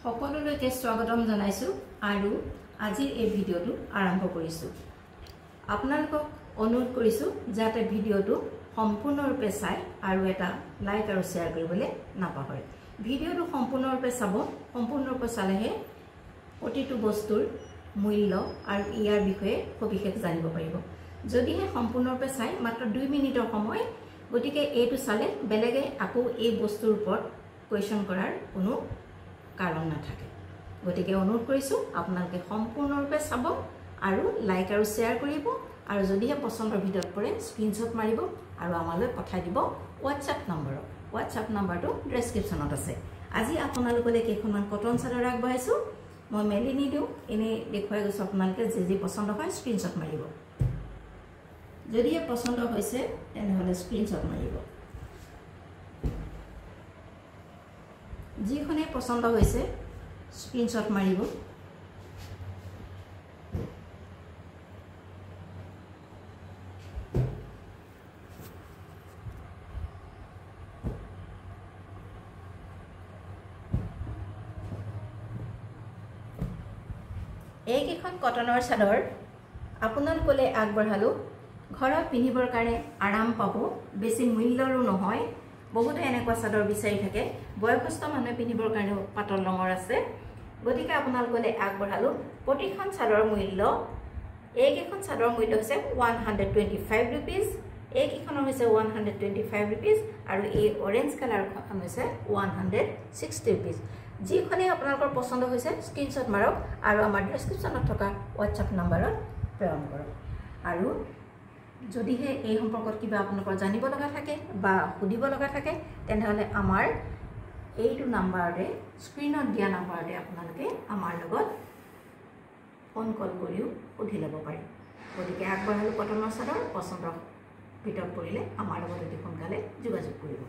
সকলোলৈকে স্বাগতম জনাইছো আৰু আজিৰ এই ভিডিওটো আৰম্ভ কৰিছো। আপোনালোকক অনুৰোধ কৰিছো যাতে ভিডিওটো সম্পূৰ্ণৰূপে চাই আৰু এটা লাইক আৰু শেয়াৰ কৰিবলৈ নাপাহৰে। ভিডিওটো সম্পূৰ্ণৰূপে চাব, সম্পূৰ্ণৰূপে চালেহে প্ৰতিটো বস্তুৰ মূল্য আৰু ইয়াৰ বিষয়ে সবিশেষ জানিব পাৰিব। যদিহে সম্পূৰ্ণৰূপে চাই মাত্ৰ 2 মিনিটৰ সময়, গতিকে এইটো চালে বেলেগে আকৌ এই বস্তুৰ ওপৰত কোৱেশ্চন কৰাৰ কোনো কাৰণ নাথাকে। গতিকে অনুৰোধ কৰিছো আপোনালোকে সম্পূৰ্ণৰূপে চাব আৰু লাইক আৰু শেয়াৰ কৰিব আৰু যদিহে পছন্দৰ ভিডিঅ'ত পৰে স্ক্ৰীনশ্বট মাৰিব আৰু আমালৈ পঠাই দিব WhatsApp নম্বৰত। WhatsApp নম্বৰটো ডেছক্ৰিপশ্যনত আছে। আজি আপোনালোকলৈ কেইখনমান কটন চাদৰ আগবঢ়াইছো। মই মেলি নিদিওঁ, এনেই দেখুৱাই গৈছো। আপোনালোকে যি পছন্দ হয় স্ক্ৰীনশ্বট মাৰিব। যদিহে পছন্দ হৈছে তেনেহ'লে স্ক্ৰীনশ্বট মাৰিব। যিখনে পছন্দ হৈছে স্ক্ৰীনশ্বট মাৰিব। এইকেইখন কটনৰ চাদৰ আপোনালোকলৈ আগবঢ়ালো। ঘৰত পিন্ধিবৰ কাৰণে আৰাম পাব, বেছি মূল্যৰো নহয়। বহুতে এনেকুৱা চাদৰ বিচাৰি থাকে, বয়সস্থ মানুহে পিন্ধিবৰ কাৰণেও পাতল ৰঙৰ আছে। গতিকে আপোনালোকলৈ আগবঢ়ালো। প্ৰতিখন চাদৰৰ মূল্য, এইকেইখন চাদৰৰ মূল্য হৈছে 125 ৰুপিজ, এইকেইখনৰ হৈছে 125 ৰুপিজ আৰু এই অৰেঞ্জ কালাৰখন হৈছে 160 ৰুপিজ। যিখনে আপোনালোকৰ পছন্দ হৈছে স্ক্ৰীনশ্বট মাৰক আৰু আমাৰ ডেছক্ৰিপশ্যনত থকা WhatsApp নম্বৰত প্ৰেৰণ কৰক। আৰু যদিহে এই সম্পৰ্কত কিবা আপোনালোকৰ জানিব লগা থাকে বা সুধিব লগা থাকে তেনেহ'লে আমাৰ এইটো নাম্বাৰতে, স্ক্ৰীনত দিয়া নাম্বাৰতে আপোনালোকে আমাৰ লগত ফোন কল কৰিও সুধি ল'ব পাৰে। গতিকে আগবঢ়ালো কটনৰ চাদৰ। পছন্দৰ ভিতৰত পৰিলে আমাৰ লগত অতি সোনকালে যোগাযোগ কৰিব।